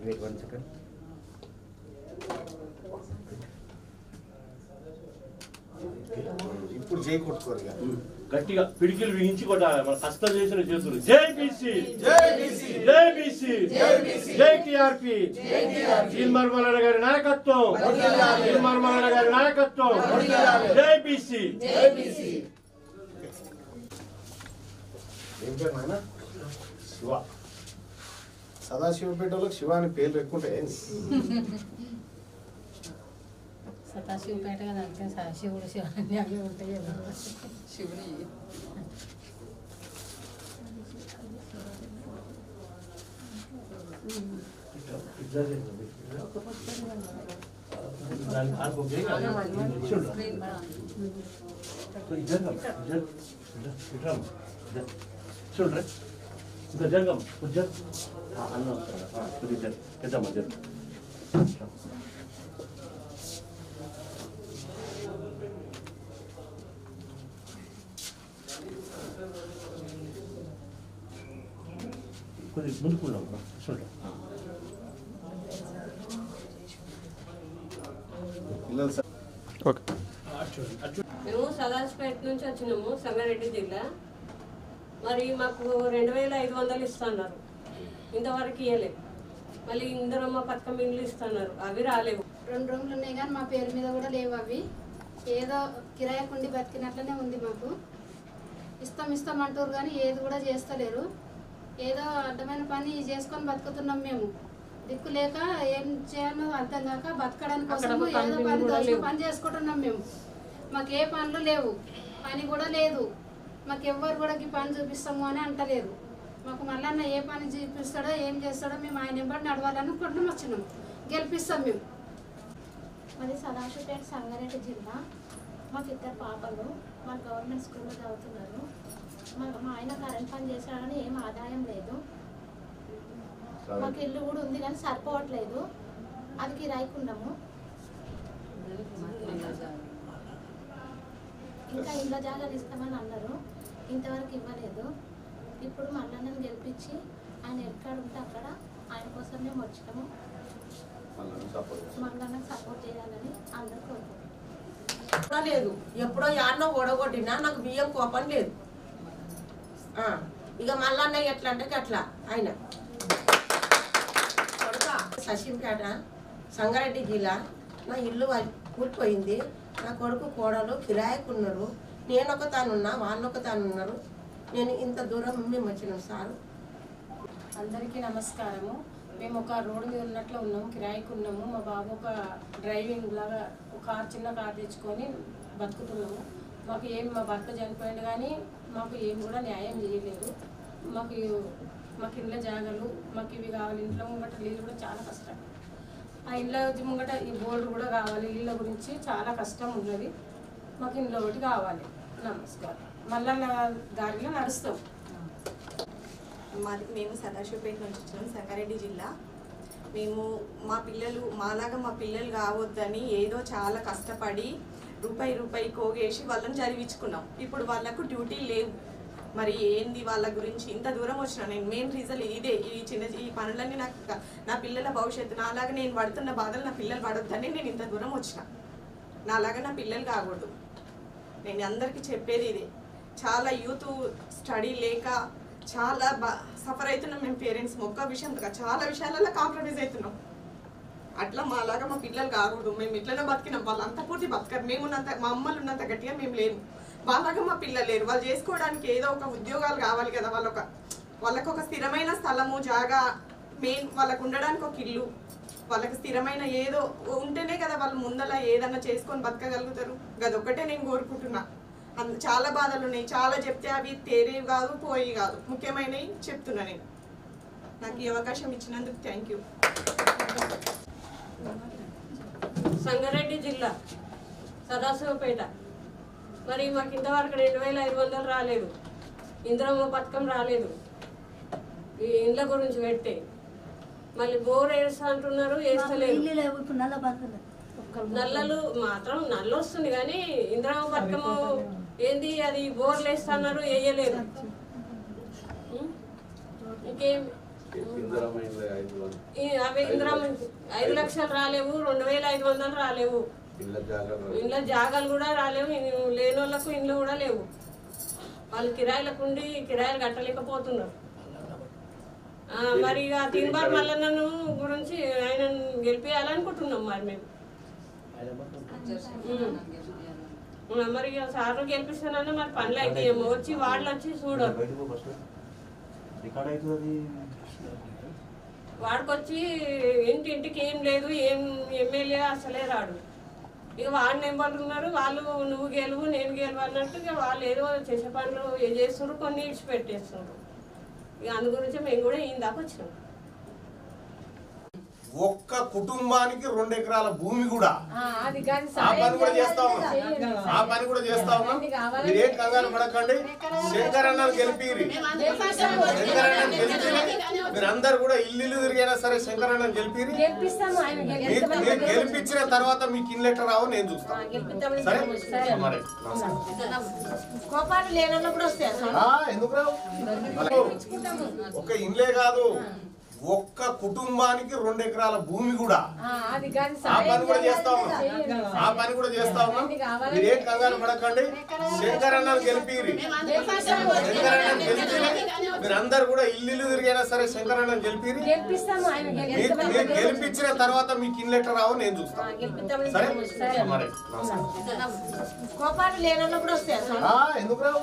wait 1 second. ఇప్పుడు జై కొట్టుకోరుగా గట్టిగా పిడికిలు బిగించి కొట్టాలి మన కష్టం చేసిన చేతులు జై బీసీ జై టీఆర్పీ జిల్మర్మలన్న గారి నాయకత్వం జై బీసీ ఏం పేరు నాయన శివ సదాశివపేటలోకి శివ అని పేర్లు ఎక్కువ ఉంటాయి సదాశివపేట కదా అంటే శివుడు శివాన్ని అవి ఉంటాయి శివుని చూడండి ఇంకా జరగమ్మ కొంచెం అన్నం కొద్దిగా పెద్దమ్మ జరు కొద్దిగా ముందుకున్నాం చూడండి మేము సదాశివపేట నుంచి వచ్చినాము సంగారెడ్డి జిల్లా మరి మాకు 2500 ఇస్తున్నారు ఇంతవరకు ఇవ్వలేదు మళ్ళీ ఇందిరమ్మ పథకం ఇండ్లు ఇస్తున్నారు అవి రాలేవు 2 రూమ్లు ఉన్నాయి కానీ మా పేరు మీద కూడా లేవు అవి ఏదో కిరాయికుండి బతికినట్లనే ఉంది మాకు ఇస్తాం అంటారు కానీ ఏది కూడా చేస్తలేరు ఏదో అడ్డమైన పని చేసుకొని బతుకుతున్నాం మేము దిక్కు లేక ఏం చేయాలో అర్థం కాక బతకడానికి కోసం ఏదో పని చేసుకుంటున్నాం మేము మాకు ఏ పనులు లేవు పని కూడా లేదు మాకు ఎవ్వరు కూడా ఈ పని చూపిస్తాము అని అంటలేరు మాకు మళ్ళీ ఏ పని చూపిస్తాడో ఏం చేస్తాడో మేము ఆయన ఎంబడి నడవాలనుకుంటున్నాం వచ్చినాం గెలిపిస్తాం మేము మాది సదాశివపేట సంగారెడ్డి జిల్లా మాకు 2 పాపలు మా గవర్నమెంట్ స్కూల్లో చదువుతున్నారు మా ఆయన కరెంట్ పని చేశాడని ఏం ఆదాయం లేదు మాకు ఇల్లు కూడా ఉంది కానీ సరిపోవట్లేదు అది కిరాయికున్నాము ఇంకా ఇళ్ళ జాగాలు ఇస్తామని అన్నారు ఇంతవరకు ఇవ్వలేదు ఇప్పుడు మళ్ళీ గెలిపించి ఆయన ఎక్కడ ఉంటే అక్కడ ఆయన కోసం మేము వచ్చినాము మళ్ళీ సపోర్ట్ చేయాలని అందరూ కోరుకుంటున్నాం లేదు ఎప్పుడో యాన్నో ఓడగొట్టినా నాకు బియ్యం కోపం లేదు ఇక మళ్ళీ ఎట్లా అంటే అట్లా ఆయన కొడుక సశింపేట సంగారెడ్డి జిల్లా నా ఇల్లు కూలిపోయింది నా కొడుకు కోడలు కిరాయికున్నారు నేను ఒక తానున్నా వాళ్ళు ఒక తానున్నారు నేను ఇంత దూరం మేము వచ్చినాం సార్ అందరికీ నమస్కారము మేము ఒక రోడ్డు మీద ఉన్నట్లు ఉన్నాము కిరాయికి ఉన్నాము మా బాబు ఒక డ్రైవింగ్ లాగా చిన్న కార్ తెచ్చుకొని బతుకుతున్నాము మాకు ఏం మా భర్త చనిపోయింది కానీ మాకు ఏం కూడా న్యాయం చేయలేదు మాకు ఇంట్లో జాగాలు మాకు ఇవి కావాలి ఇంట్లో ముంగట నీళ్ళు కూడా చాలా కష్టం ఆ ఇంట్లో ముంగట ఈ బోర్డు కూడా కావాలి ఇళ్ళ గురించి చాలా కష్టం ఉన్నది మాకు ఇంట్లో ఒకటి కావాలి నమస్కారం మళ్ళా దారిలో నడుస్తాం మేము సదాశివపేట నుంచి వచ్చినాం సంగారెడ్డి జిల్లా మేము మాలాగా మా పిల్లలు కావద్దని ఏదో చాలా కష్టపడి రూపాయి కోగేసి వాళ్ళని చదివించుకున్నాం ఇప్పుడు వాళ్ళకు డ్యూటీ లేవు మరి ఏంది వాళ్ళ గురించి ఇంత దూరం వచ్చినా నేను మెయిన్ రీజన్ ఇదే ఈ పనులన్నీ నాకు నా పిల్లల భవిష్యత్తు నాలాగా నేను పడుతున్న బాధలు నా పిల్లలు పడొద్దని నేను ఇంత దూరం వచ్చిన నాలాగా నా పిల్లలు కాకూడదు నేను అందరికీ చెప్పేది ఇదే చాలా యూత్ స్టడీ లేక చాలా సఫర్ అవుతున్నాం మేము పేరెంట్స్ ఒక్క విషయం చాలా విషయాలలో కాంప్రమైజ్ అవుతున్నాం అట్లా మాలాగా మా పిల్లలు కాకూడదు మేము ఇట్లనే బతికినాం వాళ్ళంతా పూర్తి బతకరు మేము ఉన్నంత మా అమ్మలు ఉన్నంత గట్టిగా మేము లేము వాళ్ళగా మా పిల్లలు లేరు వాళ్ళు చేసుకోవడానికి ఏదో ఒక ఉద్యోగాలు కావాలి కదా వాళ్ళకు ఒక స్థిరమైన స్థలము జాగా మెయిన్ వాళ్ళకు ఉండడానికి ఒక ఇల్లు వాళ్ళకి స్థిరమైన ఏదో ఉంటేనే కదా వాళ్ళు ముందల ఏదన్నా చేసుకొని బతకగలుగుతారు అదొక్కటే నేను కోరుకుంటున్నా చాలా బాధలు ఉన్నాయి చాలా చెప్తే అవి తేరేవి కాదు పోయి కాదు ముఖ్యమైనవి చెప్తున్నా నేను నాకు ఈ అవకాశం ఇచ్చినందుకు థ్యాంక్ యూ సంగారెడ్డి జిల్లా సదాశివపేట మరి మాకు ఇంతవరకు 2500 రాలేదు ఇందిరమ్మ పథకం రాలేదు ఈ ఇండ్ల గురించి పెడితే మళ్ళీ బోర్ వేస్తా అంటున్నారు వేస్తలేదు నల్లలు మాత్రం నల్ల వస్తుంది కానీ ఇందిరమ్మ పథకము ఏంది అది బోర్లు వేస్తున్నారు వేయలేదు ఇంకేం అవి ఇందిరా 5 లక్షలు రాలేవు, 2500 రాలేవు, ఇంట్లో జాగాలు కూడా రాలేవు, లేని వాళ్ళకు ఇండ్లు కూడా లేవు. వాళ్ళు కిరాయిలకు ఉండి కిరాయిలు కట్టలేకపోతున్నారు. మరి ఇక తిన్బార్ మల్లన్నను గురించి ఆయన గెలిపేయాలనుకుంటున్నాం మరి మేము. మరి ఇక సార్లు గెలిపిస్తానన్నా మరి పనులు అయితే ఏమో వచ్చి వాళ్ళు వచ్చి చూడరు. వాడికొచ్చి ఇంటింటికి ఏం లేదు, ఏం ఎమ్మెల్యే అసలే రాడు. ఇక వాడి నెంబర్లు ఉన్నారు, వాళ్ళు నువ్వు గెలువు నేను గెలువు అన్నట్టు ఇక వాళ్ళు ఏదో చేసే పనులు ఏం చేస్తున్నారు, కొన్ని ఇడిచిపెట్టేస్తున్నారు. ఇక అందు గురించి మేము కూడా ఈయన దాకా వచ్చినాం. ఒక్క కుటుంబానికి 2 ఎకరాల భూమి కూడా ఆ పని కూడా చేస్తా ఉన్నాం. మీరు ఏం కంగారు పడకండి. శంకరన్నను గెలిపిరి, శంకరన్నను గెలిపి మీరందరూ కూడా ఇల్లు తిరిగైనా సరే శంకరన్నను గెలిపిరి. మీరు గెలిపించిన తర్వాత మీకు ఇన్ లెటర్ రావు, నేను చూస్తాను. సరే మరి కోపాలు లేనప్పుడు వస్తాయి. ఎందుకు రావు? ఒక ఇన్లే కాదు, ఒక్క కుటుంబానికి 2 ఎకరాల భూమి కూడా ఆ పని కూడా చేస్తా ఉన్నాం. మీరు ఏం కంగారు పడకండి. శంకరన్నను గెలిపిరి, శంకరన్నను గెలిపి మీరందరూ కూడా ఇల్లు తిరిగైనా సరే శంకరన్నను గెలిపిరి. మీరు గెలిపించిన తర్వాత మీకు ఇన్ లెటర్ రావు, నేను చూస్తాను. సరే మరి కోపాలు లేనప్పుడు వస్తాయి. ఎందుకు రావు?